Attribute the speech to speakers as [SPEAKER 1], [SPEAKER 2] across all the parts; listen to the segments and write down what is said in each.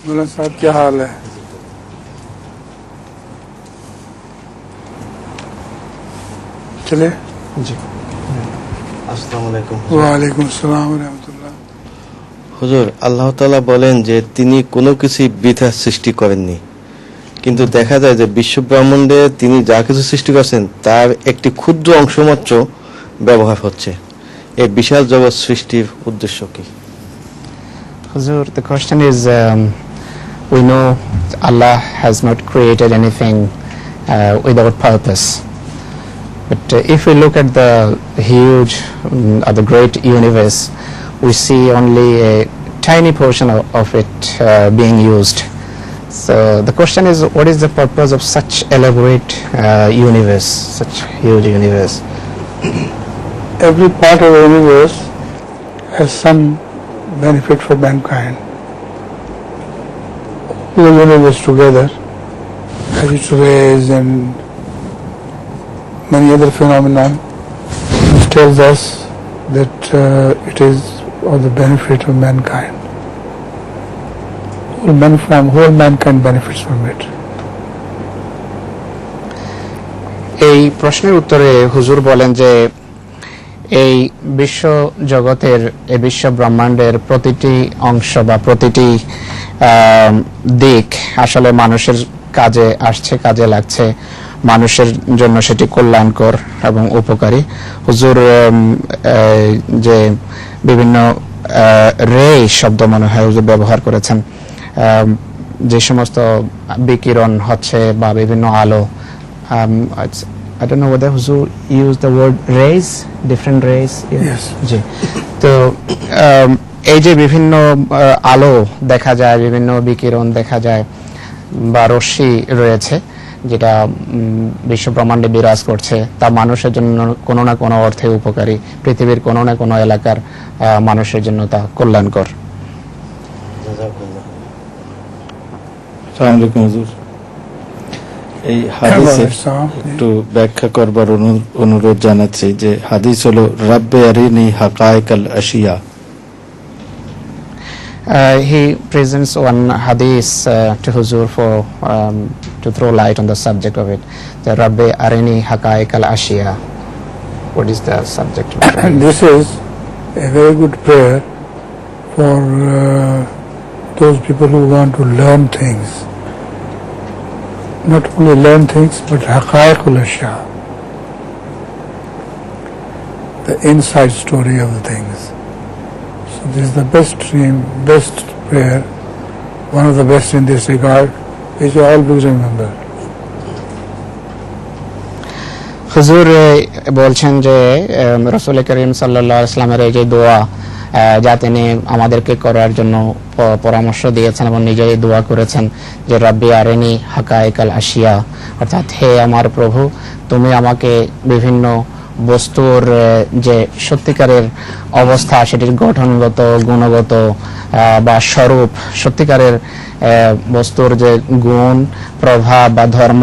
[SPEAKER 1] बोला साहब क्या हाल है? चले
[SPEAKER 2] জি আসসালামু আলাইকুম
[SPEAKER 1] ওয়ালাইকুম আসসালাম ওয়া রাহমাতুল্লাহ।
[SPEAKER 3] হুজুর, আল্লাহ তাআলা বলেন যে তিনি কোনো কিছু বৃথা সৃষ্টি করেননি, কিন্তু দেখা যায় যে বিশ্ব ব্রহ্মাণ্ডে তিনি যা কিছু সৃষ্টি করেছেন তার একটি ক্ষুদ্র অংশ মাত্র ব্যবহার হচ্ছে। এই বিশাল জগৎ সৃষ্টির উদ্দেশ্য কি?
[SPEAKER 2] Hazur, the question is, we know Allah has not created anything without purpose. But if we look at the huge, the great universe, we see only a tiny portion of it being used. So the question is, what is the purpose of such elaborate universe, such huge universe?
[SPEAKER 1] Every part of the universe has some benefit for mankind. The universe together, as its rays and many other phenomena, which tells us that it is of the benefit of mankind. Whole mankind benefits from it.
[SPEAKER 2] এই প্রশ্নের উত্তরে হুজুর বলেন যে এই বিশ্ব জগতের, এই বিশ্ব ব্রহ্মাণ্ডের প্রতিটি অংশ বা প্রতিটি দিক আসলে মানুষের কাজে আসছে, কাজে লাগছে, মানুষের জন্য সেটি কল্যাণকর এবং উপকারী। হুজুর যে বিভিন্ন রে শব্দ মনে হয় হুজুর ব্যবহার করেছেন, যে সমস্ত বিকিরণ হচ্ছে বা বিভিন্ন আলো, I don't know whether Huzur used the word rays, different rays.
[SPEAKER 1] Yes.
[SPEAKER 2] জি। তো এই যে বিভিন্ন আলো দেখা যায়, বিভিন্ন বিকিরণ দেখা যায় বা রশ্মি রয়েছে যেটা বিশ্ব ব্রহ্মাণ্ডে বিরাজ করছে, তা মানুষের জন্য কোনো না কোনো অর্থে উপকারী, পৃথিবীর কোনো না কোনো এলাকার মানুষের জন্য তা কল্যাণকর।
[SPEAKER 4] আসসালামু আলাইকুম হুজুর, এই হাদিসের একটু ব্যাখ্যা করবার অনুরোধ জানাচ্ছি। যে হাদিস হলো রাব্বে আরিনি হাকায়েকাল আশিয়া।
[SPEAKER 2] He presents one hadith to Huzur for to throw light on the subject of it. The Rabbi Arini Haqaiq al-Ashiya. What is the subject?
[SPEAKER 1] And this is a very good prayer for those people who want to learn things. Not only learn things, but haqaiqul ashya, the inside story of the things. So this is the best prayer, one of the best in this regard, which you always remember.
[SPEAKER 2] হুজুর বলছেন যে রাসূল করিম সাল্লাল্লাহু আলাইহি ওয়াসাল্লামের এই যে দোয়া, যা তিনি আমাদেরকে করার জন্য পরামর্শ দিয়েছেন এবং নিজেই দোয়া করেছেন যে রাব্বি আরিনি হাকায়েকাল আশিয়া, অর্থাৎ হে আমার প্রভু, তুমি আমাকে বিভিন্ন বস্তুর যে সত্যিকারের অবস্থা, সেটির গঠনগত, গুণগত বা স্বরূপ, সত্যিকারের বস্তুর যে গুণ, প্রভাব বা ধর্ম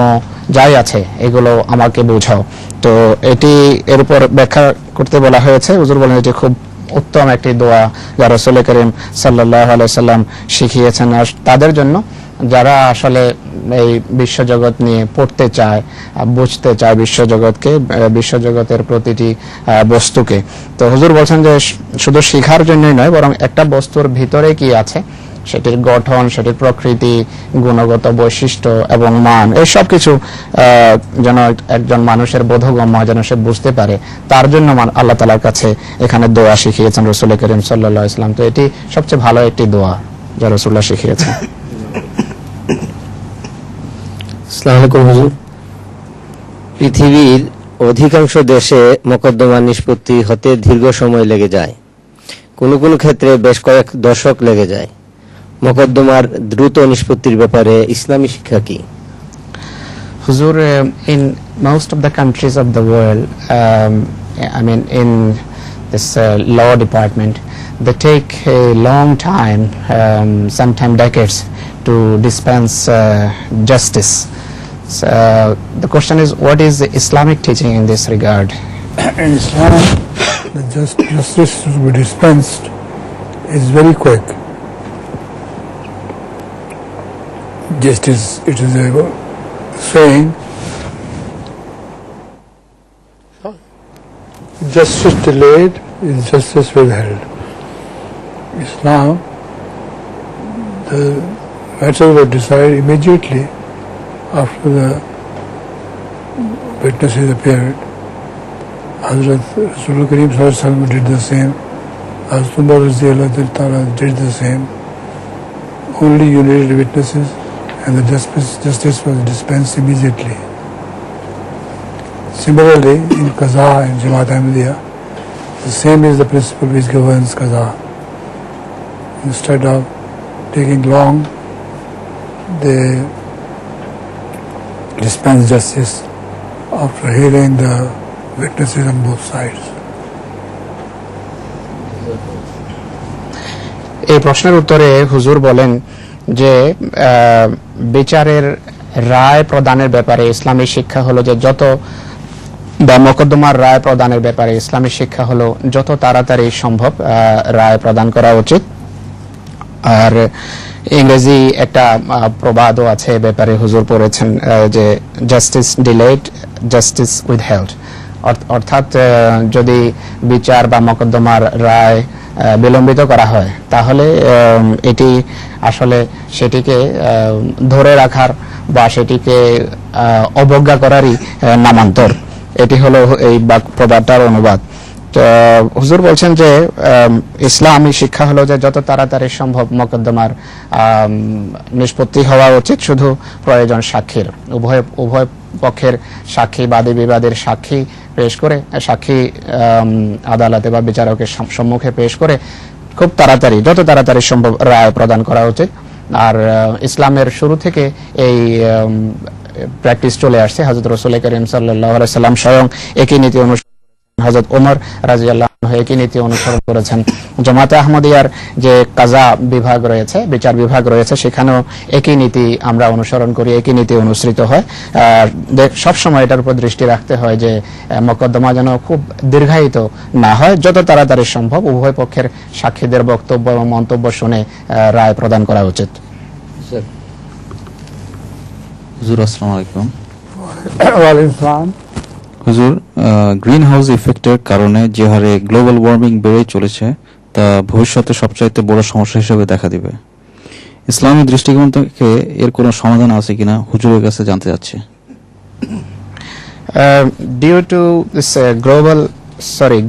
[SPEAKER 2] যাই আছে এগুলো আমাকে বোঝাও। তো এটি এর উপর ব্যাখ্যা করতে বলা হয়েছে। হুজুর বলেন এটি খুব উত্তম একটি দোয়া যা রাসূল করিম সাল্লাল্লাহু আলাইহি ওয়াসাল্লাম শিখিয়েছেন আর তাদের জন্য যারা আসলে এই বিশ্বজগৎ নিয়ে পড়তে চায়, বুঝতে চায় বিশ্বজগৎকে, বিশ্বজগতের প্রতিটি বস্তুকে। তো হুজুর বলছেন যে শুধু শেখার জন্যই নয়, বরং একটা বস্তুর ভিতরে কি আছে, সেটির গঠন, সেটির প্রকৃতি, গুণগত বৈশিষ্ট্য এবং মান, এই সব কিছু যেন একজন মানুষের বোধগম্য যেন সে বুঝতে পারে, তার জন্য আল্লাহ তাআলার কাছে এখানে দোয়া শিখিয়েছেন রাসূল করিম সাল্লাল্লাহু আলাইহি ওয়াসাল্লাম। তো এটি সবচেয়ে ভালো একটি দোয়া যা রাসূলুল্লাহ শিখিয়েছেন।
[SPEAKER 5] আসসালামু আলাইকুম হুজুর, পৃথিবীর অধিকাংশ দেশে মোকদ্দমা নিষ্পত্তি হতে দীর্ঘ সময় লেগে যায়, কোনো কোনো ক্ষেত্রে বেশ কয়েক দশক লেগে যায়। মোকদ্দমার দ্রুত নিষ্পত্তির ব্যাপারে ইসলামী শিক্ষা কি?
[SPEAKER 2] Huzur, in most of the countries of the world, I mean in this law department, they take a long time, sometimes decades, to dispense justice. So, the question is, what is the Islamic teaching in this regard?
[SPEAKER 1] In Islam, the justice to be dispensed is very quick. justice, it is a saying, justice delayed is justice withheld. Islam, the matters were decided immediately after the witnesses appeared. Hazrat Rasul Kareem Sallallahu Alaihi Wasallam did the same. Hazrat Umar Radhiyallahu Ta'ala did the same. Only you needed witnesses and the justice was dispensed immediately. Similarly, in Qaza and Jamaat Ahmadiyya, the same is the principle which governs Qaza. Instead of taking long, they dispense justice after hearing the witnesses on both sides.
[SPEAKER 2] এই প্রশ্নের উত্তরে হুজুর বলেন যে বিচারের রায় প্রদানের ব্যাপারে ইসলামী শিক্ষা হলো যে যত বা মোকদ্দমার রায় প্রদানের ব্যাপারে ইসলামী শিক্ষা হলো যত তাড়াতাড়ি সম্ভব রায় প্রদান করা উচিত। আর ইংরেজি একটা প্রবাদও আছে ব্যাপারে হুজুর পড়েছেন যে জাস্টিস ডিলেড জাস্টিস উইথহেল্ড, অর্থাৎ যদি বিচার বা মোকদ্দমার রায় বিলম্বিত করা হয় তাহলে এটি আসলে সেটিকে ধরে রাখার বা সেটিকে অবজ্ঞা করারই নামান্তর। এটি হলো এই প্রবাদটার অনুবাদ। হুজুর বলছেন যে ইসলামী শিক্ষা হলো যে যত তাড়াতাড়ি সম্ভব মোকদ্দমার নিষ্পত্তি হওয়া উচিত, শুধু প্রয়োজন সাক্ষীর। উভয় পক্ষের সাক্ষী, বাদী বিবাদের সাক্ষী পেশ করে, সাক্ষী আদালতে বা বিচারকের সম্মুখে পেশ করে খুব তাড়াতাড়ি, যত তাড়াতাড়ি সম্ভব রায় প্রদান করা উচিত। আর ইসলামের শুরু থেকে এই প্র্যাকটিস চলে আসছে। হযরত রাসূল করিম সাল্লাল্লাহু আলাইহি সাল্লাম স্বয়ং একই নীতি অনুসরণ, হযরত ওমর রাদিয়াল্লাহু আনহু একই নীতি অনুসরণ করেছেন। জামাতে আহমদিয়ার যে কাজা বিভাগ রয়েছে, বিচার বিভাগ রয়েছে, সেখানেও একই নীতি আমরা অনুসরণ করি, একই নীতি অনুসৃত হয়। সব সময় এটার উপর দৃষ্টি রাখতে হয় যে মোকদ্দমা যেন খুব দীর্ঘায়িত না হয়, যত তাড়াতাড়ি সম্ভব উভয় পক্ষের সাক্ষীদের বক্তব্য এবং মন্তব্য শুনে রায় প্রদান করা উচিত।
[SPEAKER 6] হুজুর আসসালামু আলাইকুম।
[SPEAKER 1] ওয়া আলাইকুম আসসালাম।
[SPEAKER 6] হুজুর, গ্রিন হাউস ইফেক্টের কারণে যে হারে গ্লোবাল ওয়ার্মিং বেড়ে চলেছে তা ভবিষ্যতে সবচাইতে বড় সমস্যা হিসেবে দেখা দিবে। ইসলামী দৃষ্টিকোণ থেকে এর কোনো সমাধান আছে কিনা হুজুরের কাছে জানতে চাচ্ছি।
[SPEAKER 2] Due to this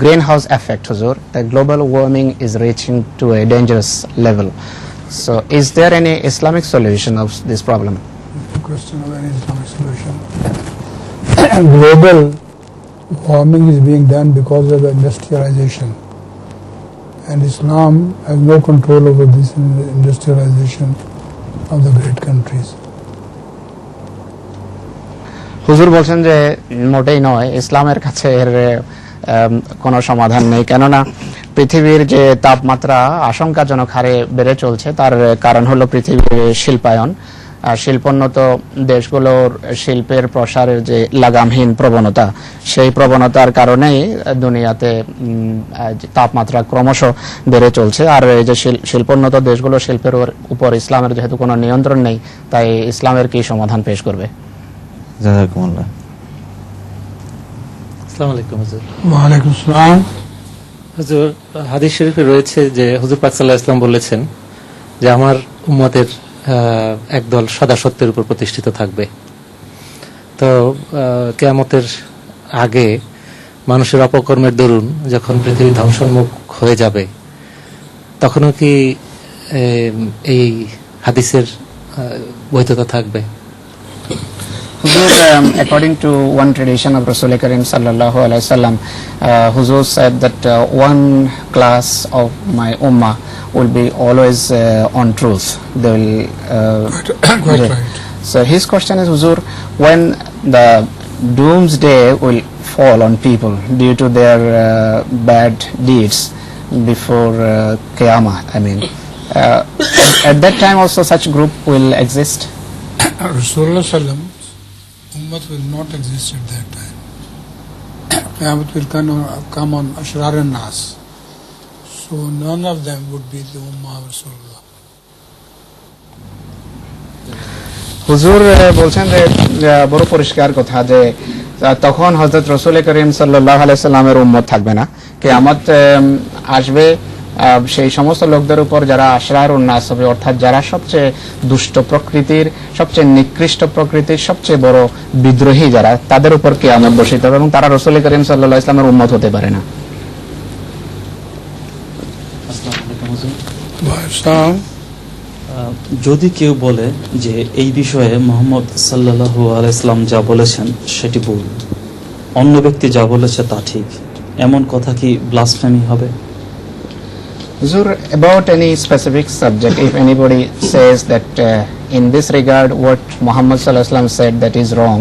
[SPEAKER 2] greenhouse effect, Huzur, the global warming is reaching to a dangerous level. So, is there any Islamic solution of this problem?
[SPEAKER 1] The question of any Islamic solution. Global warming is being done because of the industrialization, and Islam has no control over this industrialization of the great countries.
[SPEAKER 2] হুজুর বলছেন যে মোটেই নয়, ইসলামের কাছে এর কোনো সমাধান নেই, কেননা পৃথিবীর যে তাপমাত্রা আশঙ্কাজনক হারে বেড়ে চলছে তার কারণ হলো পৃথিবীর শিল্পায়ন। শিল্পোন্নত দেশগুলোর শিল্পের প্রসারের যে লাগামহীন প্রবণতা, সেই প্রবণতার কারণেই দুনিয়াতে তাপমাত্রা ক্রমশ বেড়ে চলছে। আর এই যে শিল্পোন্নত দেশগুলো, শিল্পের উপর ইসলামের যেহেতু কোনো নিয়ন্ত্রণ নেই, তাই ইসলামের কি সমাধান পেশ করবে?
[SPEAKER 6] জাযাকুমুল্লাহ।
[SPEAKER 7] আসসালামু আলাইকুম হুজুর।
[SPEAKER 1] ওয়া আলাইকুম আসসালাম।
[SPEAKER 7] হুজুর, হাদিস শরীফে রয়েছে যে হুজুর পাক সাল্লাল্লাহু আলাইহি ওয়াসাল্লাম বলেছেন যে আমার উম্মতের একদল সদা সত্যের উপর প্রতিষ্ঠিত থাকবে। তো কিয়ামতের আগে মানুষের অপকর্মের দরুন যখন পৃথিবী ধ্বংসোন্মুখ হয়ে যাবে, তখনও কি এই হাদিসের বৈধতা থাকবে?
[SPEAKER 2] Huzur, according to one tradition of Rasul Karim sallallahu alaihi wasallam, Huzur said that one class of my ummah will be always on truth. They will.
[SPEAKER 1] Quite right.
[SPEAKER 2] So his question is, Huzur, when the doomsday will fall on people due to their bad deeds before Qiyamah, I mean, at that time also such group will exist?
[SPEAKER 1] Rasulullah sallam Ummah will not exist at that time. Qiyamah will come on Ashrar al-Nas. So none of them would be the Ummah of Rasulullah.
[SPEAKER 2] হুজুর বলছেন যে বড় পরিষ্কার কথা যে তখন হযরত রাসূল করিম সাল্লাল্লাহু আলাইহি সাল্লামের উম্মত থাকবে না, কিয়ামত আসবে সেই সমস্ত লোকদের উপর যারা আশরারুন নাস হবে, অর্থাৎ যারা সবচেয়ে দুষ্ট প্রকৃতির, সবচেয়ে নিকৃষ্ট প্রকৃতির, সবচেয়ে বড় বিদ্রোহী যারা, তাদের উপর কিয়ামত বসিত হবে এবং তারা রাসূল করিম সাল্লাল্লাহু আলাইহি সাল্লামের উম্মত হতে পারে না।
[SPEAKER 8] যদি কেউ বলে যে এই বিষয়ে মুহাম্মদ সাল্লাল্লাহু আলাইহি সাল্লাম যা বলেছেন সেটি ভুল, অন্য ব্যক্তি যা বলেছে তা ঠিক, এমন কথা কি ব্লাসফেমি হবে?
[SPEAKER 2] Huzur, about any specific subject, if anybody says that in this regard what Muhammad sallallahu alaihi wasallam said that is wrong,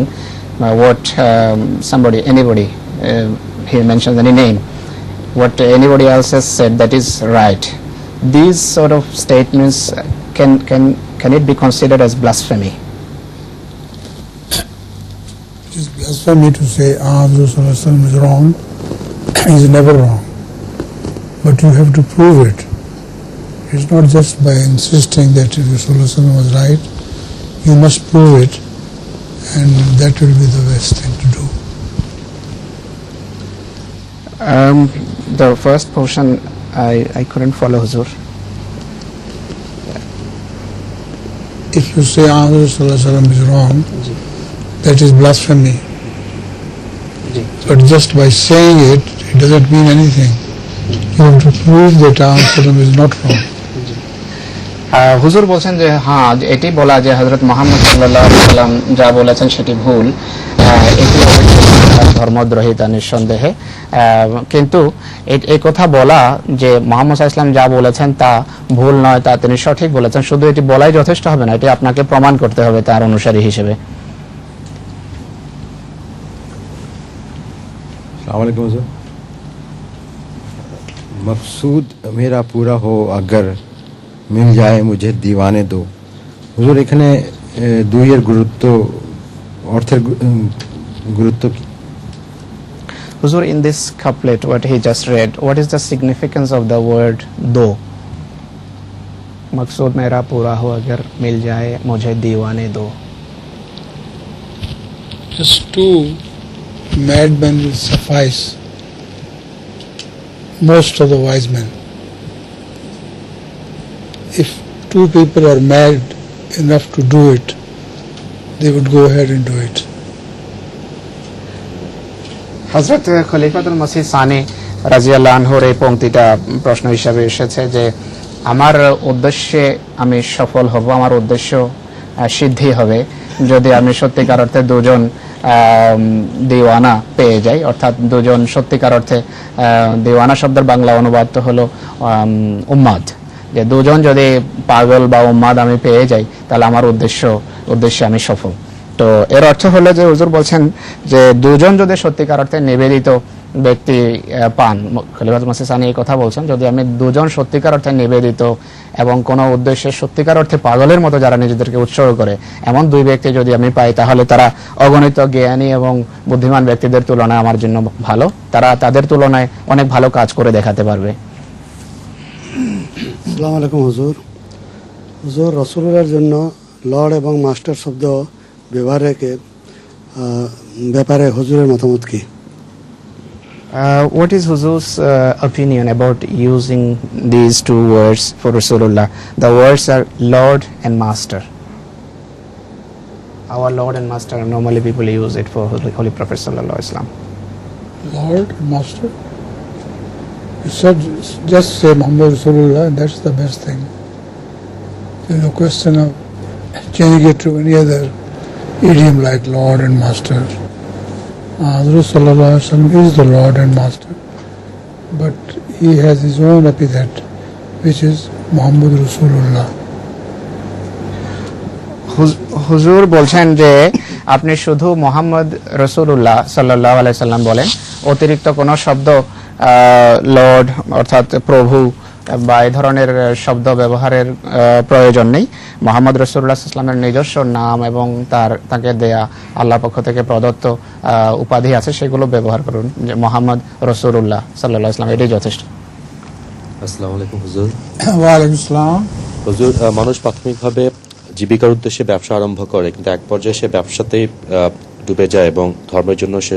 [SPEAKER 2] what anybody, he mentions any name, what anybody else has said that is right, these sort of statements can it be considered as blasphemy?
[SPEAKER 1] It is blasphemy to say Rasulullah sallallahu alaihi wasallam is wrong. He is never wrong. But you have to prove it. It's not just by insisting that Rasulullah was right. You must prove it, and that will be the best thing to do.
[SPEAKER 2] The first portion I couldn't follow, Huzur.
[SPEAKER 1] If you say Rasulullah is wrong, that is blasphemy. But just by saying it, it doesn't mean anything. You have to prove that Rasulullah is not wrong.
[SPEAKER 2] হুজুর বলছেন যে হ্যাঁ, এটি বলা যে হযরত মুহাম্মদ সাল্লাল্লাহু আলাইহি সাল্লাম যা বলেছেন সেটি ভুল, এটি ধর্মদ্রোহিতা নিঃসন্দেহে, কিন্তু এই কথা বলা যে মুহাম্মদ সাল্লাল্লাহু আলাইহি সাল্লাম যা বলেছেন তা ভুল নয়, তা তিনি সঠিক বলেছেন, শুধু এটি বলাই যথেষ্ট হবে না, এটি আপনাকে প্রমাণ করতে হবে তার অনুসারী হিসেবে।
[SPEAKER 9] अस्सलाम वालेकुम हुज़ूर। मकसूद मेरा पूरा हो अगर मिल जाए मुझे दीवाने दो। হুজুর, এখানে দুইয়ের গুরুত্ব, অর্থের গুরুত্ব কি?
[SPEAKER 2] Huzur, in this couplet what he just read, what is the significance of the word do? मकसूद मेरा पूरा हो अगर मिल जाए मुझे दीवाने दो।
[SPEAKER 1] Just two madmen will suffice most of the wise men. If two people are mad enough to do it, they would go ahead and do it.
[SPEAKER 2] হযরত খলিফাতুল মসিহ সানি রাদিয়াল্লাহু আনহুর এই পংক্তিটা প্রশ্ন হিসেবে এসেছে যে আমার উদ্দেশ্যে আমি সফল হব, আমার উদ্দেশ্য সিদ্ধি হবে যদি আমি সত্যিকার অর্থে দুজন দিওয়ানা পেয়ে যাই, অর্থাৎ দুজন সত্যিকার অর্থে, দিওয়ানা শব্দের বাংলা অনুবাদ তো হলো উম্মাদ, যে দুজন যদি পাগল বা উম্মাদ আমি পেয়ে যাই তাহলে আমার উদ্দেশ্যে আমি সফল। তো এর অর্থ হলো যে হুজুর বলছেন যে দুজন যদি সত্যিকার অর্থে নিবেদিত ব্যক্তি পান, খলিফাতুল মসিহ সানি এই কথা বলছেন, যদি আমি দুজন সত্যিকার অর্থে নিবেদিত এবং কোনো উদ্দেশ্যে সত্যিকার অর্থে পাগলের মতো যারা নিজেদেরকে উৎসর্গ করে এমন দুই ব্যক্তি যদি আমি পাই তাহলে তারা অগণিত জ্ঞানী এবং বুদ্ধিমান ব্যক্তিদের তুলনায় আমার জন্য ভালো, তারা তাদের তুলনায় অনেক ভালো কাজ করে দেখাতে পারবে।
[SPEAKER 10] আসসালামু আলাইকুম হুজুর। হুজুর, রাসূলুল্লাহর জন্য লর্ড এবং মাস্টার শব্দ ব্যবহারের ব্যাপারে হুজুরের মতামত কি?
[SPEAKER 2] What is Huzur's opinion about using these two words for Rasulullah? The words are Lord and Master. Our Lord and Master, normally people use it for Holy Prophet Sallallahu Alaihi Wasallam.
[SPEAKER 1] Lord and Master? You said just say Muhammad Rasulullah, and that's the best thing. There's no question of changing it to any other idiom like Lord and Master. Rasulullah is the Lord and Master, but he has his own epithet, which is Muhammad Rasulullah.
[SPEAKER 2] হুজুর বলছেন যে আপনি শুধু মোহাম্মদ রাসূলুল্লাহ সাল্লাল্লাহু আলাইহি সাল্লাম বলেন, অতিরিক্ত কোনো শব্দ লর্ড অর্থাৎ প্রভু বা এই ধরনের শব্দ ব্যবহারের প্রয়োজন নেই। মোহাম্মদ রাসূলুল্লাহ সাল্লাল্লাহু আলাইহি ওয়াসাল্লামের নিজস্ব নাম এবং তাকে দেয়া আল্লাহর পক্ষ থেকে প্রদত্ত উপাধি আছে, সেগুলো ব্যবহার করুন, যে মোহাম্মদ রাসূলুল্লাহ সাল্লাল্লাহু আলাইহি ওয়াসাল্লাম, এটাই যথেষ্ট।
[SPEAKER 11] আসসালামু আলাইকুম হুজুর।
[SPEAKER 1] ওয়া আলাইকুম আসসালাম।
[SPEAKER 11] হুজুর, মানুষ প্রাথমিকভাবে জীবিকার উদ্দেশ্যে ব্যবসা আরম্ভ করে, কিন্তু এক পর্যায়ে সে ব্যবসাতেই ডুবে যায় এবং ধর্মের জন্য সে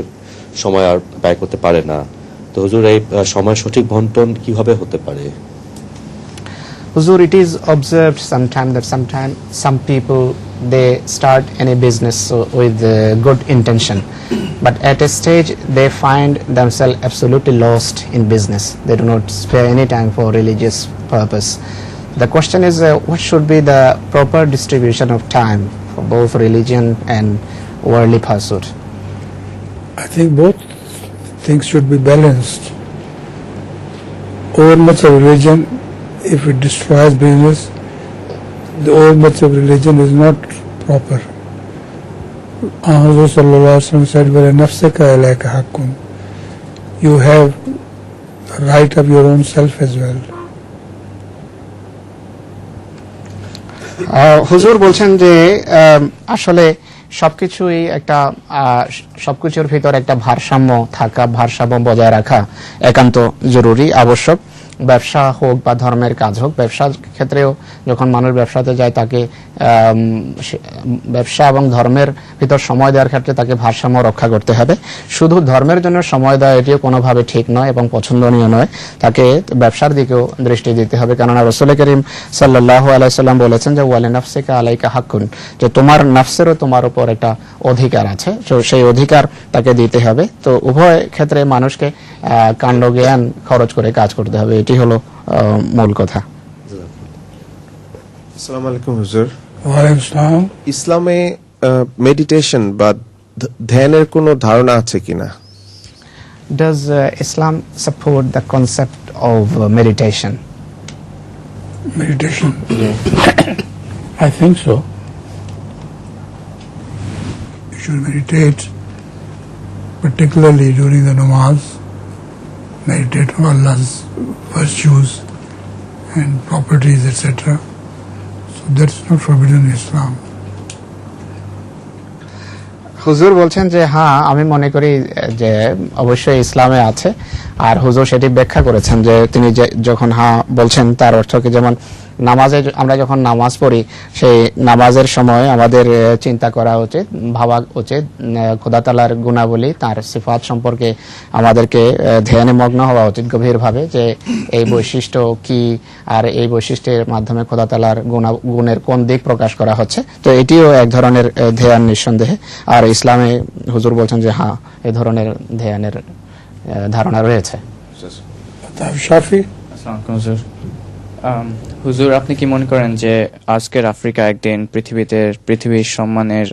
[SPEAKER 11] সময় আর ব্যয় করতে পারে না। তো হুজুর, এই সময় সঠিক বন্টন কিভাবে হতে পারে?
[SPEAKER 2] Huzur, it is observed sometimes that some people they start any business with good intention, but at a stage they find themselves absolutely lost in business. They do not spare any time for religious purpose. The question is, what should be the proper distribution of time for both religion and worldly pursuit?
[SPEAKER 1] I think both things should be balanced. Over much of religion, if it destroys business, the over much of religion is not proper. Hazrat Sallallahu Alaihi Wasallam said, "Wala nafsaka alayka haqqun." You have the right of your own self as well.
[SPEAKER 2] হুজুর বলছেন যে আসলে সবকিছুই একটা সবকিছুর ভিতর একটা ভারসাম্য থাকা, ভারসাম্য বজায় রাখা একান্ত জরুরি, আবশ্যক। ব্যবসা হোক বা ধর্মের কাজ হোক, ব্যবসার ক্ষেত্রেও যখন মানুষ ব্যবসাতে যায় তাকে ব্যবসা এবং ধর্মের ভিতর সময় দেওয়ার ক্ষেত্রে তাকে ভারসাম্য রক্ষা করতে হবে। শুধু ধর্মের জন্য সময় দেওয়া এটিও কোনোভাবে ঠিক নয় এবং পছন্দনীয় নয়, তাকে ব্যবসার দিকেও দৃষ্টি দিতে হবে। কেননা রাসূল করিম সাল্লাল্লাহু আলাইহি সাল্লাম বলেছেন যে ওয়ালি নাফসিকা আলাইকা হাক্কুন, যে তোমার নাফসেরও তোমার উপর একটা অধিকার আছে, তো সেই অধিকার তাকে দিতে হবে। তো উভয় ক্ষেত্রে মানুষকে কাণ্ড জ্ঞান খরচ করে কাজ করতে হবে, এটি হলো মূল কথা।
[SPEAKER 12] আসসালামু আলাইকুম হুজুর।
[SPEAKER 1] ওয়ালাইকুম আসসালাম।
[SPEAKER 12] ইসলামে মেডিটেশন বা ধ্যানের কোনো ধারণা আছে কিনা?
[SPEAKER 2] Does Islam support the concept of meditation?
[SPEAKER 1] Meditation? I think so. You should meditate, particularly during the namaz. Meditate on Allah's virtues and properties, etc. So that's not forbidden in Islam.
[SPEAKER 2] হুজুর বলছেন যে হ্যাঁ, আমি মনে করি যে অবশ্যই ইসলামে আছে। আর হুজুর সেটি ব্যাখ্যা করেছেন যে তিনি যখন হ্যাঁ বলছেন তার অর্থ কি, যেমন নামাজে আমরা যখন নামাজ পড়ি সেই নামাজের সময় আমাদের চিন্তা করা উচিত, ভাবা উচিত খোদা তাআলার গুণাবলী, তার সিফাত সম্পর্কে আমাদেরকে ধ্যানে মগ্ন হওয়া উচিত গভীরভাবে, যে এই বৈশিষ্ট্য কি আর এই বৈশিষ্ট্যের মাধ্যমে খোদা তাআলার গুণের কোন দিক প্রকাশ করা হচ্ছে। তো এটিও এক ধরনের ধ্যান নিঃসন্দেহে। আর ইসলামে হুজুর বলছেন যে হ্যাঁ, এই ধরনের ধ্যানের ধারণা রয়েছে।
[SPEAKER 13] হুজুর, আপনি কি মনে করেন যে আজকের আফ্রিকা একদিন পৃথিবীর সম্মানের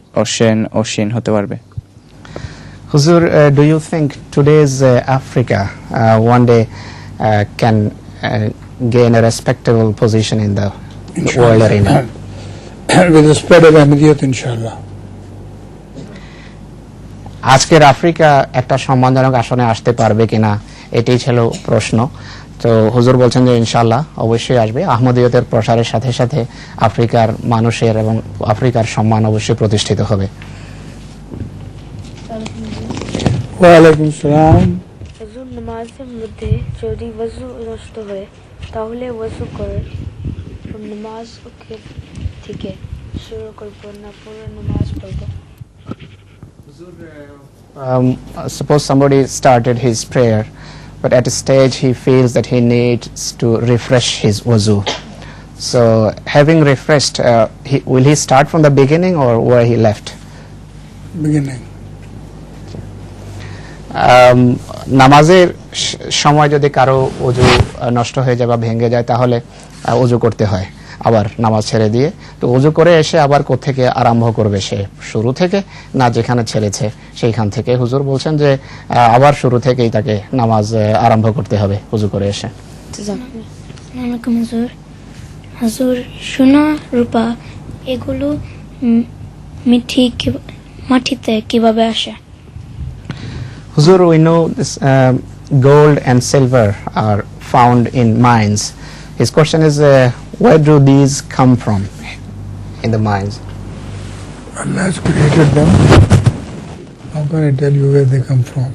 [SPEAKER 13] অসীন হতে পারবে?
[SPEAKER 2] হুজুর, do you think today's Africa one day can gain a respectable position in the world arena?
[SPEAKER 1] With the spread of Ahmadiyyat, inshallah.
[SPEAKER 2] আজকের আফ্রিকা একটা সম্মানজনক আসনে আসতে পারবে কিনা, এটাই ছিল প্রশ্ন। তো হুজুর বলছেন যে ইনশাআল্লাহ অবশ্যই আসবে। আহমদিয়তের প্রসারের সাথে সাথে আফ্রিকার মানুষের এবং আফ্রিকার সম্মান অবশ্যই প্রতিষ্ঠিত হবে।
[SPEAKER 1] ওয়ালাইকুম আসসালাম।
[SPEAKER 14] হুজুর, নামাজের মধ্যে যদি ওযু নষ্ট হয় তাহলে ওযু করে নামাজ থেকে শুরু করব না পুরো নামাজ পড়ব?
[SPEAKER 2] Suppose somebody started his prayer, but at a stage he feels that he needs to refresh his wuzu. So having refreshed, will he start from the beginning or where he left?
[SPEAKER 1] Beginning.
[SPEAKER 2] নামাজের সময় যদি কারো ওযু নষ্ট হয়ে যায় বা ভেঙে যায় তাহলে ওযু করতে হয় আবার নামাজ ছেড়ে দিয়ে। তো ওযু করে এসে আবার কোত্থেকে আরম্ভ করবে, সে শুরু থেকে না যেখানে ছেড়েছে সেইখান থেকে? হুজুর বলছেন যে আবার শুরু থেকেই তাকে নামাজ আরম্ভ করতে হবে ওযু করে এসে।
[SPEAKER 14] হুজুর, সোনা রূপা এগুলো মাটিতে কিভাবে আসে?
[SPEAKER 2] Huzur, we know this gold and silver are found in mines. His question is, where do these come from in the mines?
[SPEAKER 1] Allah has created them. How can I tell you where they come from?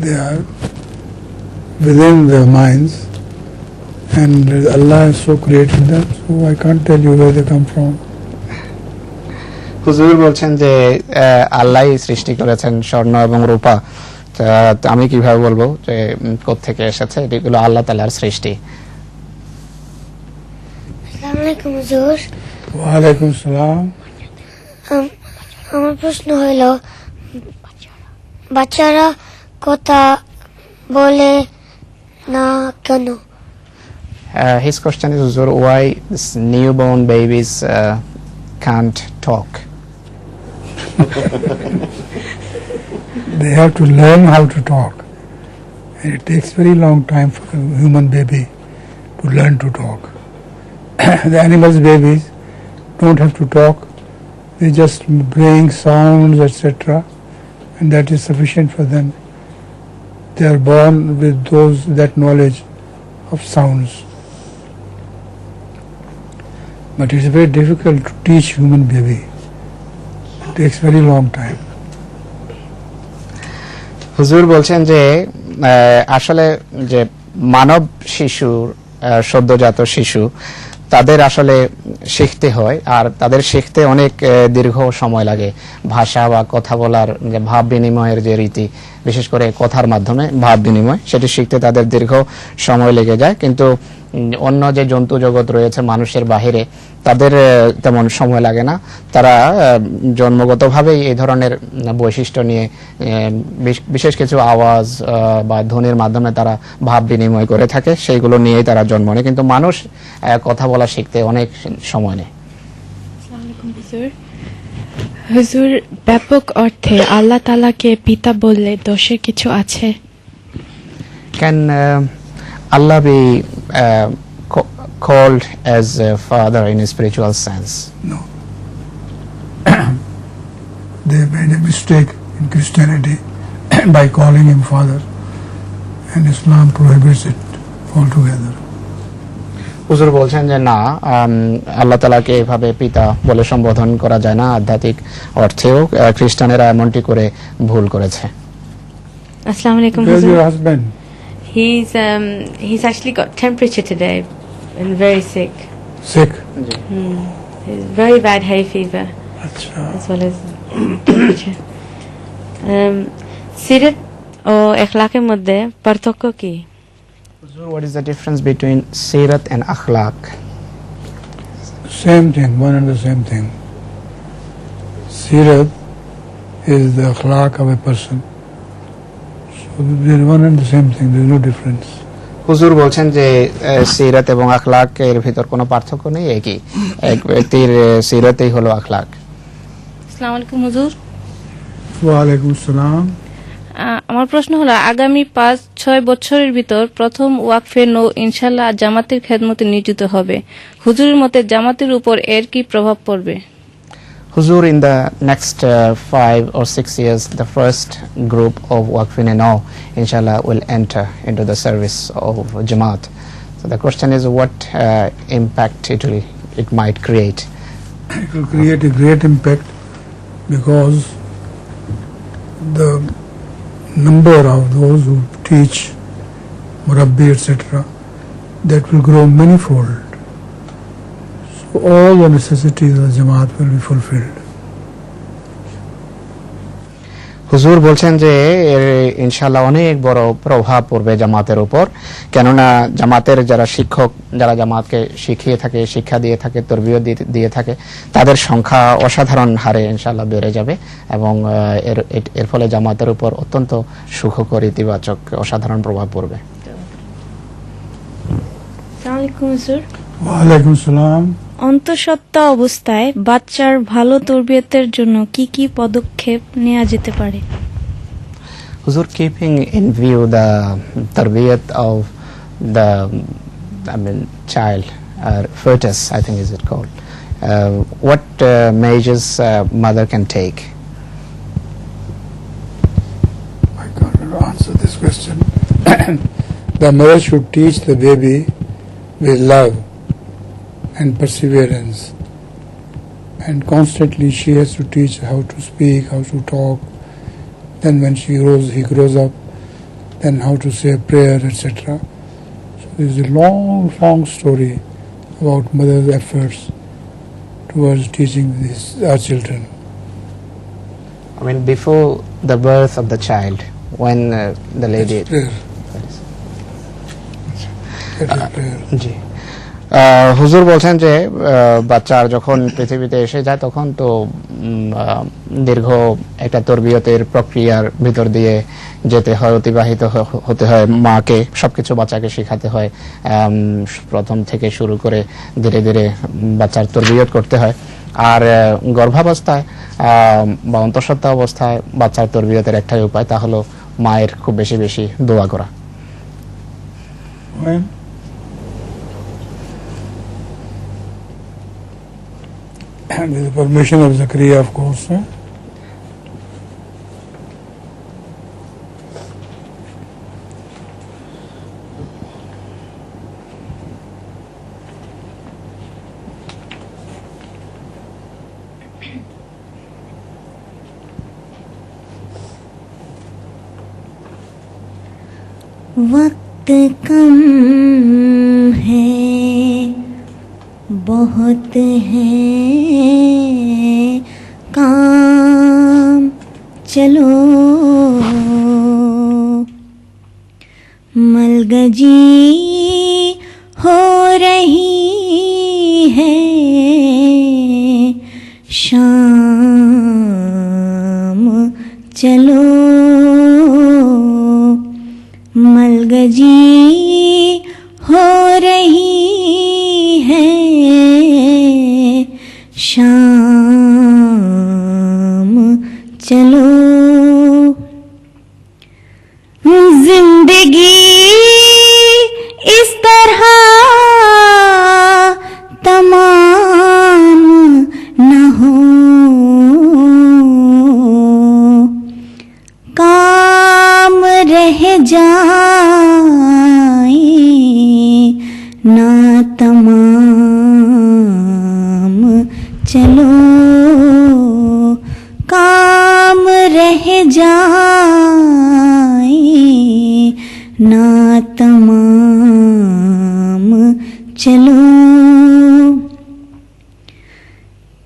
[SPEAKER 1] They are within the mines. And Allah has so created them, so I can't tell you where they come from.
[SPEAKER 2] হুজুর বলছেন যে আল্লাহই সৃষ্টি করেছেন স্বর্ণ এবং রূপা, তা আমি কিভাবে বলবো যে কোত্থেকে এসেছে? এগুলো আল্লাহ তাআলার সৃষ্টি।
[SPEAKER 14] আসসালামু আলাইকুম হুজুর।
[SPEAKER 1] ওয়া আলাইকুম সালাম।
[SPEAKER 14] আমার প্রশ্ন হলো, বাচ্চারা কথা বলে না কেন?
[SPEAKER 2] His question is, Huzur, why this newborn babies can't talk?
[SPEAKER 1] They have to learn how to talk. And it takes very long time for a human baby to learn to talk. The animals' babies don't have to talk. They just bring sounds, etc. And that is sufficient for them. They are born with that knowledge of sounds. But it is very difficult to teach human baby. It takes very long time.
[SPEAKER 2] হুজুর বলছেন যে আসলে যে মানব শিশুর সদ্যজাত শিশু তাদের আসলে শিখতে হয়, আর তাদের শিখতে অনেক দীর্ঘ সময় লাগে। ভাষা বা কথা বলার যে ভাব বিনিময়ের যে রীতি, বিশেষ করে কথার মাধ্যমে ভাব বিনিময়, সেটি শিখতে তাদের দীর্ঘ সময় লেগে যায়। কিন্তু অন্য যে জন্তু জগৎ রয়েছে মানুষের বাহিরে, তাদের তেমন সময় লাগে না। তারা জন্মগতভাবেই এই ধরনের বৈশিষ্ট্য নিয়ে বিশেষ কিছু আওয়াজ বা ধ্বনির মাধ্যমে তারা ভাব বিনিময় করে থাকে, সেইগুলো নিয়েই তারা জন্ম নেয়। কিন্তু মানুষ কথা বলা শিখতে অনেক সময় নেয়।
[SPEAKER 15] হুজুর, ব্যাপক অর্থে আল্লাহ তাআলাকে পিতা বললে দোষের কিছু আছে?
[SPEAKER 2] Can Allah be called as a father in a spiritual sense?
[SPEAKER 1] No. They made a mistake in Christianity by calling him father, and Islam prohibits it altogether.
[SPEAKER 2] হুজুর বলছেন যে না, আল্লাহ তাআলাকে এভাবে পিতা বলে সম্বোধন করা যায় না। আধ্যাত্মিক অর্থেও খ্রিস্টানেরা এমনটি করে ভুল করেছে।
[SPEAKER 16] Assalamu alaikum.
[SPEAKER 1] Where's your husband?
[SPEAKER 16] He's actually got temperature today and very sick.
[SPEAKER 1] Sick?
[SPEAKER 16] He's very bad hay fever.
[SPEAKER 1] Achha.
[SPEAKER 16] As well as temperature. Sirat ও এখলাকের মধ্যে পার্থক্য কি?
[SPEAKER 2] What is the difference between sirat and akhlaq?
[SPEAKER 1] Same thing, one and the same thing. Sirat is the akhlaq of a person. So they are one and the same thing, there is no difference.
[SPEAKER 2] হুজুর বলছেন যে সিরাত এবং আখলাক এর ভিতর কোনো পার্থক্য নেই, একই। এক ব্যক্তির সিরাতই হলো আখলাক।
[SPEAKER 17] আসসালামু আলাইকুম হুজুর।
[SPEAKER 1] ওয়া আলাইকুম আসসালাম।
[SPEAKER 17] আমার প্রশ্ন হলো, আগামী 5-6 বছরের ভিতর প্রথম ওয়াকফে নৌ ইনশাআল্লাহ জামাতের খেদমতে নিয়োজিত হবে। হুজুরের মতে জামাতের উপর এর কি প্রভাব পড়বে?
[SPEAKER 2] Huzur, in the next 5 or 6 years, the first group of Waqfin Nau, inshallah, will enter into the service of Jamaat. So the question is, what impact it might create?
[SPEAKER 1] It will create a great impact because the number of those who teach Murabbi, etc., that will grow manifold. So all the necessities of the Jamaat will be fulfilled.
[SPEAKER 2] হুজুর বলছেন যে এর ইনশাআল্লাহ অনেক বড় প্রভাব পড়বে জামাতের উপর, কেননা জামাতের যারা শিক্ষক, যারা জামাতকে শিখিয়ে থাকে, শিক্ষা দিয়ে থাকে, তরবিয়ত দিয়ে থাকে, তাদের সংখ্যা অসাধারণ হারে ইনশাআল্লাহ বেড়ে যাবে এবং এর ফলে জামাতের উপর অত্যন্ত সুখকর, ইতিবাচক, অসাধারণ প্রভাব পড়বে।
[SPEAKER 17] আসসালামু আলাইকুম হুজুর।
[SPEAKER 1] ওয়া আলাইকুম আসসালাম।
[SPEAKER 17] অন্তঃসত্ত্বা অবস্থায় বাচ্চার ভালো তরবিয়তের জন্য কি কি পদক্ষেপ নেওয়া যেতে পারে?
[SPEAKER 2] হুজুর, keeping in view the tarbiyat of the child, fetus, I think is it called, what measures mother can take?
[SPEAKER 1] I can't answer this question. The mother should teach the baby with love and perseverance, and constantly she has to teach how to speak, how to talk. Then when he grows up, then how to say a prayer, etc. So This is a long, long story about mother's efforts towards teaching our children.
[SPEAKER 2] I mean, before the birth of the child, when the lady... জি হুজুর বলছেন যে বাচ্চার যখন পৃথিবীতে এসে যায় তখন তো দীর্ঘ একটা তরবিয়তের প্রক্রিয়ার ভিতর দিয়ে যেতে হয়, অতিবাহিত হতে হয়, মাকে সবকিছু বাচ্চাকে শেখাতে হয়, প্রথম থেকে শুরু করে ধীরে ধীরে বাচ্চার তরবিয়ত করতে হয়। আর গর্ভাবস্থায় বা অন্তঃসত্ত্বা অবস্থায় বাচ্চার তরবিয়তের একটাই উপায়, তা হলো মায়ের খুব বেশি বেশি দোয়া করা।
[SPEAKER 1] And with the permission of Zakaria, of course.
[SPEAKER 18] वक्त कम है, बहुत है काम, चलो मलगजी हो रही है शाम, चलो मलगजी हो रही है शाम, चलो जिंदगी इस तरह तमाम न हो, काम रह जाए ना तमाम, चलो काम रह जाए ना तमाम, चलो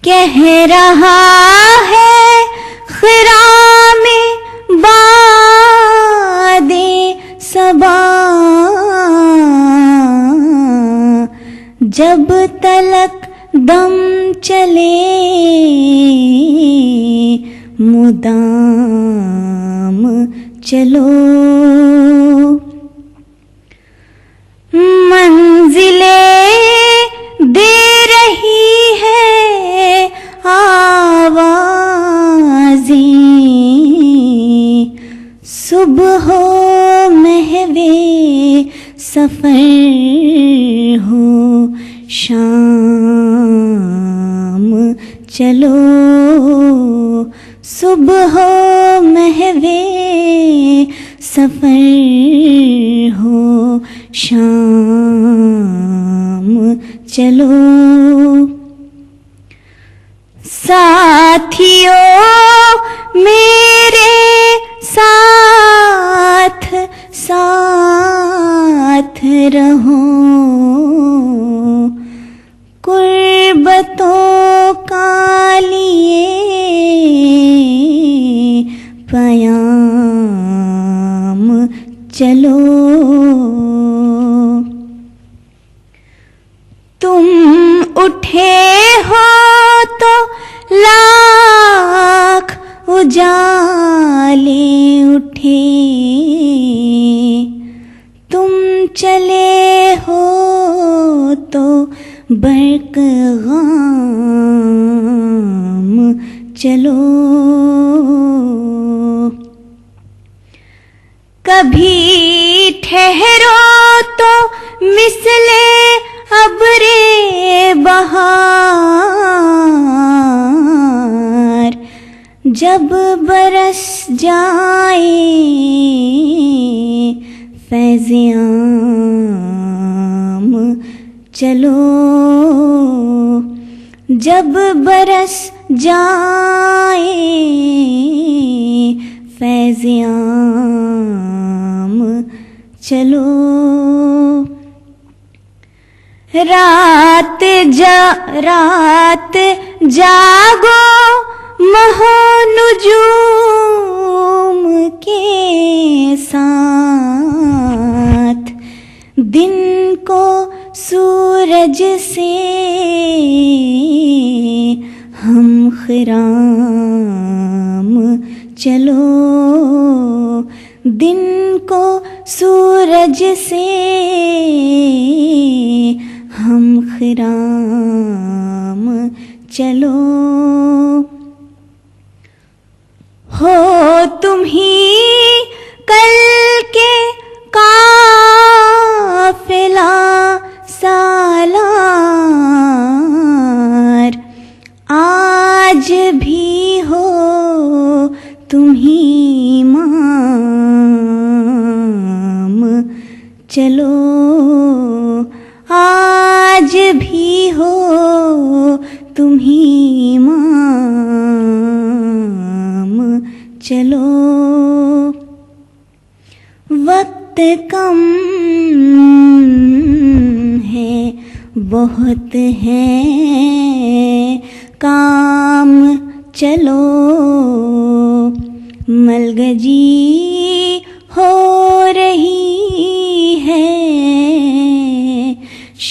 [SPEAKER 18] कह रहा है खिराम बादे सबा, जब तलक दम चले मुदाम, चलो मंजिले दे रही है आवाज़ें, सुबह हो महवे सफर हो शाम, चलो सुबह हो महवे सफर हो शाम, चलो साथियों मेरे साथ साथ रहो, कुर्बतों का लिए पयाम, चलो तुम उठे हो तो लाख उजाले उठे, तुम चले हो तो बरक गाम, चलो कभी ठहरो तो मिसले अबरे बहार, जब बरस जाए फैज़-ए-आम, चलो जब बरस जाए फैज़-ए-आम, चलो रात जागो महोनुजूम के साथ, दिन को सूरज से हम खिराम चलो, दिन को सूरज से हम खिराम चलो। हो तुम ही कल के काफिला सालार, आज भी हो तुम ही इमाम चलो, आज भी हो तुम ही इमाम चलो। वक्त कम है बहुत है काम चलो, मलगजी हो रही है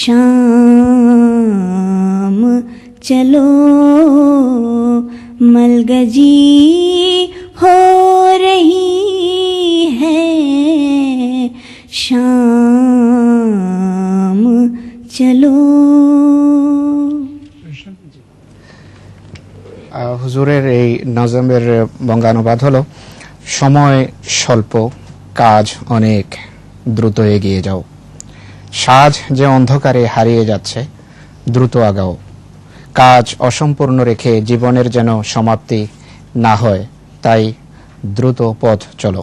[SPEAKER 18] शाम चलो, मलगजी हो रही है शाम चलो।
[SPEAKER 2] হুজুরের এই নজমের বঙ্গানুবাদ হলো, সময় স্বল্প, কাজ অনেক, দ্রুত এগিয়ে যাও। সাজ যে অন্ধকারে হারিয়ে যাচ্ছে, দ্রুত আগাও। কাজ অসম্পূর্ণ রেখে জীবনের যেন সমাপ্তি না হয়, তাই দ্রুত পথ চলো।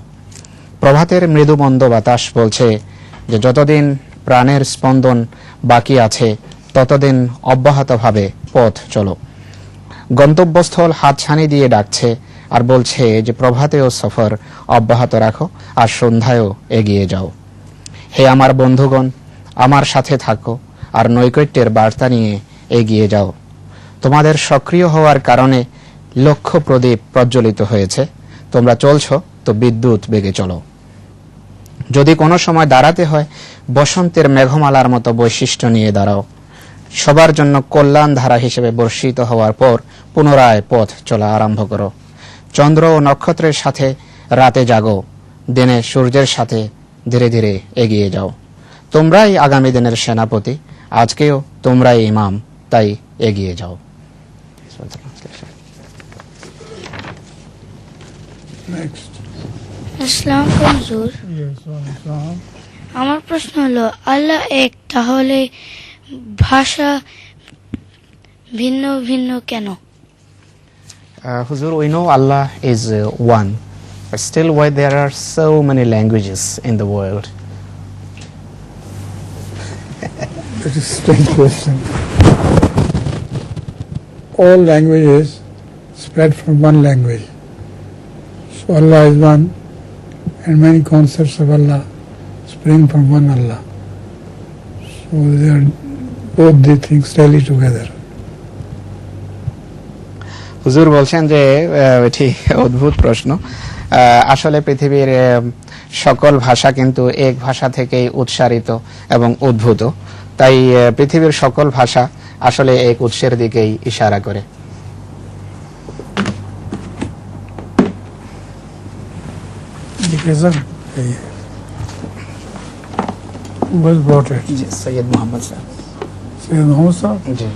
[SPEAKER 2] প্রভাতের মৃদুমন্দ বাতাস বলছে যে যতদিন প্রাণের স্পন্দন বাকি আছে ততদিন অব্যাহতভাবে পথ চলো। গন্তব্যস্থল হাতছানি দিয়ে ডাকছে আর বলছে যে প্রভাতেও সফর অব্যাহত রাখো আর সন্ধ্যায়ও এগিয়ে যাও। হে আমার বন্ধুগণ, আমার সাথে থাকো আর নৈকট্যের বার্তা নিয়ে এগিয়ে যাও। তোমাদের সক্রিয় হওয়ার কারণে লক্ষ প্রদীপ প্রজ্বলিত হয়েছে। তোমরা চলছো তো বিদ্যুৎ বেগে চলো। যদি কোনো সময় দাঁড়াতে হয়, বসন্তের মেঘমালার মতো বৈশিষ্ট্য নিয়ে দাঁড়াও। সবার জন্য কল্যাণ ধারা হিসেবে বর্ষিত হওয়ার পর পুনরায় পথ চলা আরম্ভ করো। চন্দ্র ও নক্ষত্রের সাথে রাতে জাগো, দিনে সূর্যের সাথে ধীরে ধীরে এগিয়ে যাও। তোমরাই আগামী দিনের সেনাপতি, আজকেও তোমরাই ইমাম, তাই এগিয়ে যাও।
[SPEAKER 14] আসসালামু আলাইকুম হুজুর। আমার প্রশ্ন হলো, আল্লাহ এক, তাহলে ভাষা ভিন্ন ভিন্ন কেন?
[SPEAKER 2] Huzur, we know Allah is one, but still why there are so many languages in the world?
[SPEAKER 1] That is a strange question. All languages spread from one language. So Allah is one, and many concepts of Allah spring from one Allah. So they are both the things tally together.
[SPEAKER 2] হুজুর বলছেন যে এটি অদ্ভুত প্রশ্ন। আসলে পৃথিবীর সকল ভাষা কিন্তু এক ভাষা থেকেই উৎসারিত এবং উদ্ভূত, তাই পৃথিবীর সকল ভাষা আসলে এক উৎসের দিকেই ইশারা করে।
[SPEAKER 1] Was brought it?
[SPEAKER 2] Sayyid Muhammad sir.
[SPEAKER 1] Sayyid Muhammad sir?
[SPEAKER 2] जी।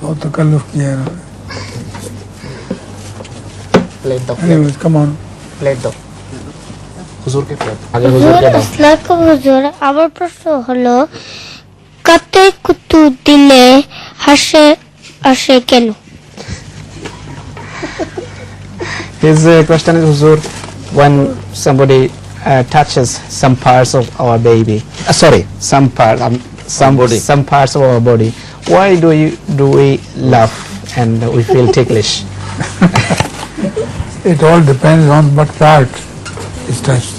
[SPEAKER 1] बहुत तकल्लुफ किया है।
[SPEAKER 2] प्लेट दो।
[SPEAKER 1] Anyways, come on.
[SPEAKER 2] प्लेट दो। হুজুর কে প্লেট আগে হুজুর কে দাও।
[SPEAKER 14] আসসালামু হুজুর, আমার প্রশ্ন হলো, কাতে কুতু দিলে হাসে আসে কেন?
[SPEAKER 2] His question is, Huzur, when somebody touches some parts of our baby, some parts of our body, why do we laugh and we feel ticklish?
[SPEAKER 1] It all depends on what part is touched.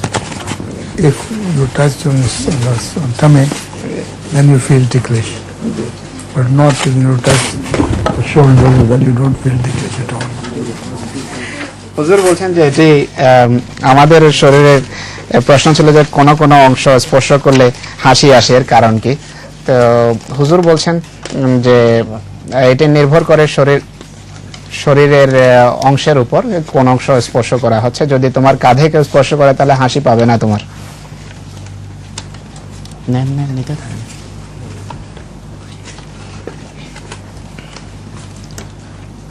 [SPEAKER 1] if you touch on tummy, then you feel ticklish. But not if you touch the shoulder, then you don't feel ticklish at all.
[SPEAKER 2] হুজুর বলছেন যে এটি আমাদের শরীরের প্রশ্ন ছিল যে কোন কোন অংশ স্পর্শ করলে হাসি আসে, এর কারণ কি? তো হুজুর বলছেন যে এটি নির্ভর করে শরীরের অংশের উপর কোন অংশ স্পর্শ করা হচ্ছে। যদি তোমার কাঁধে কেউ স্পর্শ করে তাহলে হাসি পাবে না তোমার।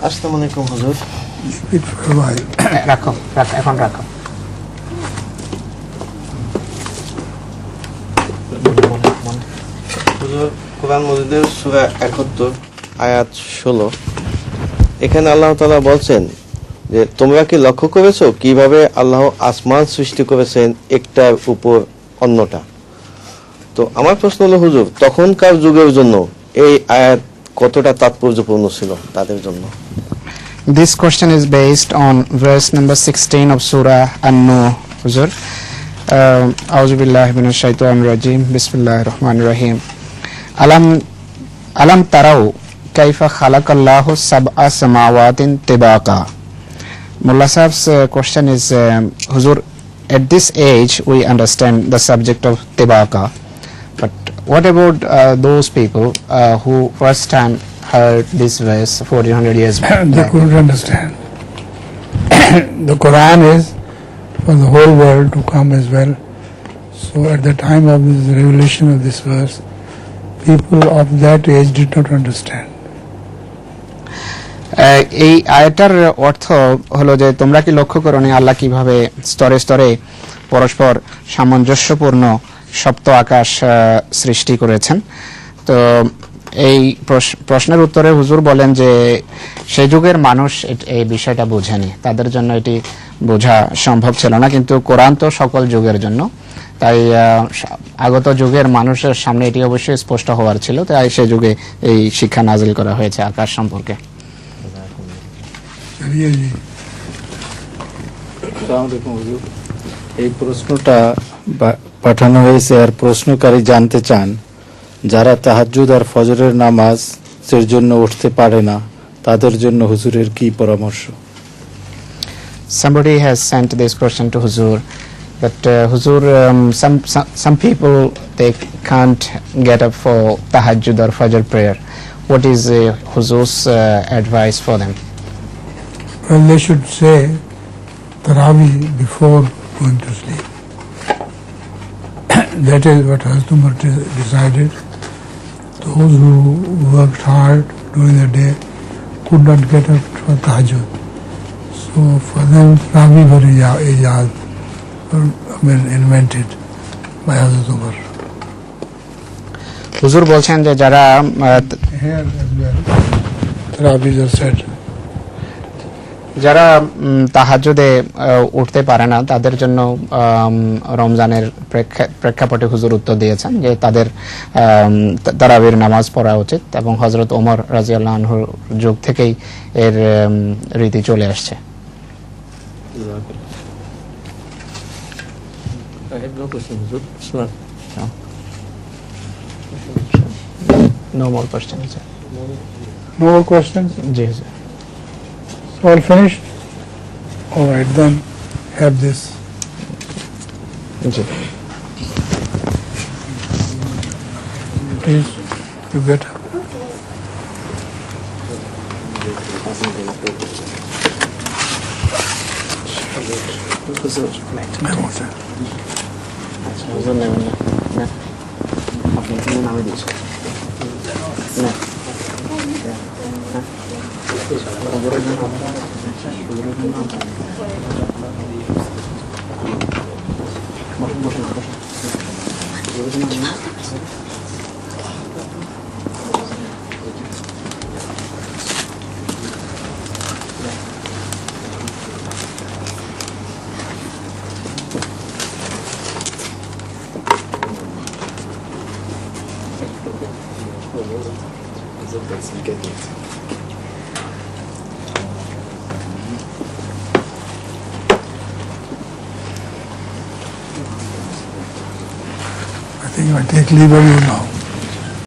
[SPEAKER 3] আসসালামু আলাইকুম হুজুর।
[SPEAKER 2] রাখো এখন রাখো।
[SPEAKER 3] হুজুর, কোরআন মজিদের সূরা 71 আয়াত 16, এখানে আল্লাহ তাআলা বলছেন যে তোমরা কি লক্ষ্য করেছো কিভাবে আল্লাহ আসমান সৃষ্টি করেছেন একটার উপর অন্যটা? তো আমার প্রশ্ন হলো হুজুর, তখনকার যুগের জন্য এই আয়াত কতটা তাৎপর্যপূর্ণ ছিল তাদের জন্য?
[SPEAKER 2] This question is based on verse number 16 of Surah An-Nur. Huzur, A'udhu billahi minash shaitanir rajim. Bismillahir rahmanir rahim. Alam tarau kaifa khalaqallahu sab'a samawatin tibaqa. Mullah Sahib's question is, Huzur, at this age we understand the subject of tibaqa, but what about those people who first time heard this verse 1400 years back?
[SPEAKER 1] They couldn't understand. The Quran is for the whole world to come as well. So at the time of this revelation of this verse, people of that age did not understand.
[SPEAKER 2] এই আয়াতের অর্থ হলো যে তোমরা কি লক্ষ্য করোনি আল্লাহ কিভাবে স্তরে স্তরে পরস্পর সামঞ্জস্যপূর্ণ সপ্ত আকাশ সৃষ্টি করেছেন। তো এই প্রশ্নের উত্তরে হুজুর বলেন যে সেই যুগের মানুষ এই বিষয়টা বোঝেনি, তাদের জন্য এটি বোঝা সম্ভব ছিল না, কিন্তু কোরআন তো সকল যুগের জন্য, তাই আগত যুগের মানুষের সামনে এটি অবশ্যই স্পষ্ট হওয়ার ছিল, তাই সেই যুগে এই শিক্ষা নাজিল করা হয়েছে আকাশ সম্পর্কে।
[SPEAKER 4] এই প্রশ্নটা পাঠানো হয়েছে আর প্রশ্নকারী জানতে চান যারা তাহাজ্জুদ আর ফজরের নামাজের জন্য উঠতে পারে না তাদের জন্য হুজুরের কি পরামর্শ?
[SPEAKER 2] Somebody has sent this question to Huzur, that Huzur, some people they can't get up for tahajjud or fajr prayer. What is Huzur's advice for them?
[SPEAKER 1] Well, they should say Tarawih before going to sleep. That is what Hazrat Umar decided. Those who worked hard during the day could not get up for tahajjud. So for them, Tarawih were invented by Hazrat Umar.
[SPEAKER 2] হুজুর বলছেন যে যারা
[SPEAKER 1] Tarawih are said.
[SPEAKER 2] যারা তাহাজ্জুদে উঠতে পারে না তাদের জন্য রমজানের প্রেক্ষাপটে হুজুর উত্তর দিয়েছেন যে তাদের তারাবির নামাজ পড়া উচিত, এবং হযরত ওমর রাদিয়াল্লাহু আনহুর যুগ থেকেই এর রীতি চলে আসছে। No more questions.
[SPEAKER 1] No more questions?
[SPEAKER 2] G G.
[SPEAKER 1] All finished? All right, then have this. Please, you get up. think I take leave of you now.